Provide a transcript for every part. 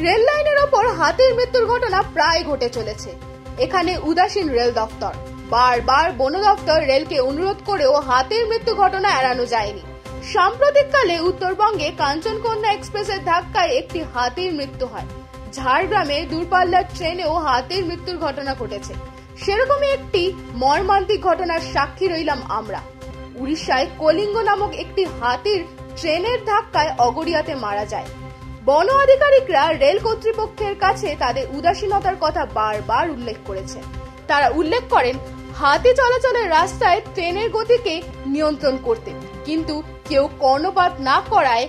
Rail লাইনের ওপর হাতির মৃত্যুর ঘটনা প্রায় ঘটে চলেছে। এখানে উদাসীন রেল দপ্তর। বারবার বন দপ্তর রেলকে অনুরোধ করেও হাতির মৃত্যু ঘটনা এড়ানো যায়নি। সাম্প্রতিককালে উত্তরবঙ্গে কাঞ্চনকন্যা এক্সপ্রেসের ধাক্কায় একটি হাতির মৃত্যু হয়। ঝাড়গ্রামে দূরপাল্লার ট্রেনেও হাতির মৃত্যুর ঘটনা ঘটেছে। সেরকমই একটি মর্মান্তিক ঘটনার সাক্ষী রইলাম আমরা। উড়িষ্যায় কলিঙ্গ নামক একটি হাতির ট্রেনের ধাক্কায় অগরিয়াতে মারা যায়। বন আধিকারিকরা রেল কর্তৃপক্ষের কাছে তাদের উদাসীনতার কথা বারবার উল্লেখ করেছে। তারা উল্লেখ করেন হাতি চলাচলের রাস্তায় ট্রেনের গতিকে নিয়ন্ত্রণ করতে, কিন্তু কেউ কর্ণপাত না করায়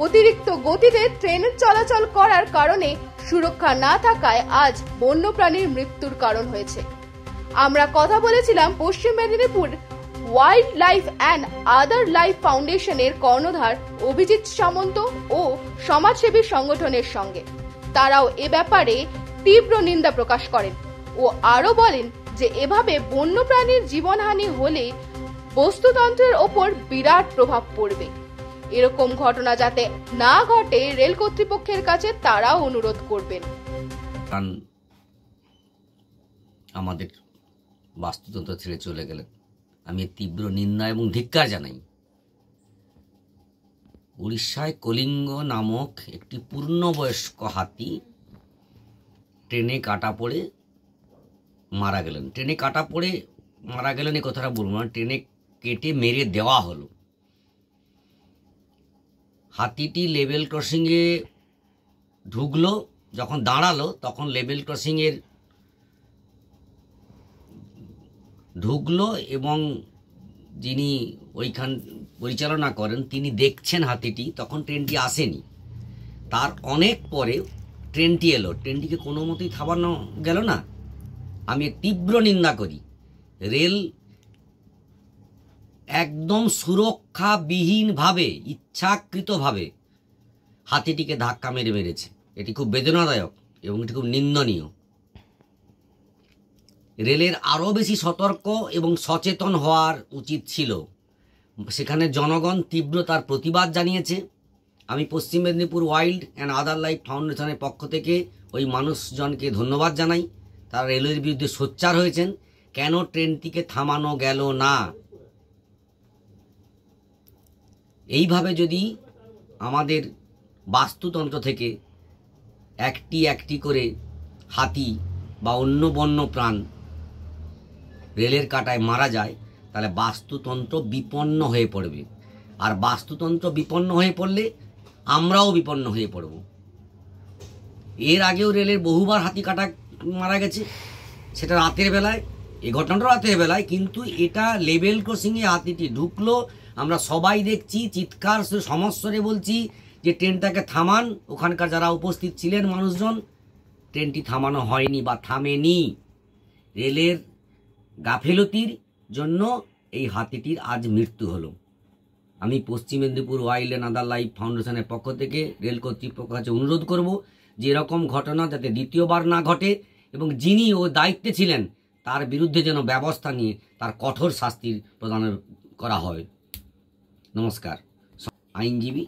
অতিরিক্ত গতিতে ট্রেনের চলাচল করার কারণে সুরক্ষা না থাকায় আজ বন্যপ্রাণীর মৃত্যুর কারণ হয়েছে। আমরা কথা বলেছিলাম পশ্চিম Medinipur wild life and other life ফাউন্ডেশনের কর্ণধার অভিজিৎ সামন্ত ও সমাজসেবী সংগঠনের সঙ্গে। তারাও এ ব্যাপারে তীব্র নিন্দা প্রকাশ করেন ও আরো বলেন যে এভাবে বন্যপ্রাণীর জীবনহানি হলে বস্তুতন্ত্রের ওপর বিরাট প্রভাব পড়বে। এরকম ঘটনা যাতে না ঘটে রেল কর্তৃপক্ষের কাছে তারাও অনুরোধ করবেন। আমাদের বাস্তুতন্ত্র ছেড়ে চলে গেলেন, আমি তীব্র নিন্দা এবং ধিক্কার জানাই। উড়িষ্যায় কলিঙ্গ নামক একটি পূর্ণবয়স্ক হাতি ট্রেনে কাটা পড়ে মারা গেলেন। ট্রেনে কাটা পড়ে মারা গেলেন এই কথাটা বলবো না, ট্রেনে কেটে মেরে দেওয়া হলো। হাতিটি লেভেল ক্রসিংয়ে ঢুকলো, যখন দাঁড়ালো তখন লেভেল ক্রসিংয়ের ঢুকলো এবং যিনি ওইখান পরিচালনা করেন তিনি দেখছেন হাতিটি, তখন ট্রেনটি আসেনি। তার অনেক পরে ট্রেনটি এলো, ট্রেনটিকে কোনো মতেই থামানো গেল না। আমি তীব্র নিন্দা করি। রেল একদম সুরক্ষাবিহীনভাবে ইচ্ছাকৃতভাবে হাতিটিকে ধাক্কা মেরেছে। এটি খুব বেদনাদায়ক এবং এটি খুব নিন্দনীয়। রেলের আরও বেশি সতর্ক এবং সচেতন হওয়ার উচিত ছিল। সেখানে জনগণ তীব্র তার প্রতিবাদ জানিয়েছে। আমি পশ্চিম Medinipur wild and other life ফাউন্ডেশনের পক্ষ থেকে ওই মানুষজনকে ধন্যবাদ জানাই। তারা রেলের বিরুদ্ধে সোচ্চার হয়েছেন। কেন ট্রেনটিকে থামানো গেল না? এইভাবে যদি আমাদের বাস্তুতন্ত্র থেকে একটি একটি করে হাতি বা অন্য বন্য প্রাণ রেলের কাঁটায় মারা যায়, তাহলে বাস্তুতন্ত্র বিপন্ন হয়ে পড়বে। আর বাস্তুতন্ত্র বিপন্ন হয়ে পড়লে আমরাও বিপন্ন হয়ে পড়ব। এর আগেও রেলের বহুবার হাতি কাটা মারা গেছে, সেটা রাতের বেলায়, এই ঘটনাটা রাতের বেলায়, কিন্তু এটা লেভেল ক্রসিংয়ে হাতিটি ঢুকলো, আমরা সবাই দেখছি, চিৎকার সমস্বরে বলছি যে ট্রেনটাকে থামান। ওখানকার যারা উপস্থিত ছিলেন মানুষজন, ট্রেনটি থামানো হয়নি বা থামেনি। রেলের গাফিলতির জন্য এই হাতিটির আজ মৃত্যু হলো। আমি পশ্চিম Medinipur wild and other life ফাউন্ডেশনের পক্ষ থেকে রেল কর্তৃপক্ষের কাছে অনুরোধ করব যে এরকম ঘটনা যাতে দ্বিতীয়বার না ঘটে এবং যিনি ও দায়িত্বে ছিলেন তার বিরুদ্ধে যেন ব্যবস্থা নিয়ে তার কঠোর শাস্তির প্রদান করা হয়। নমস্কার। আইনজীবী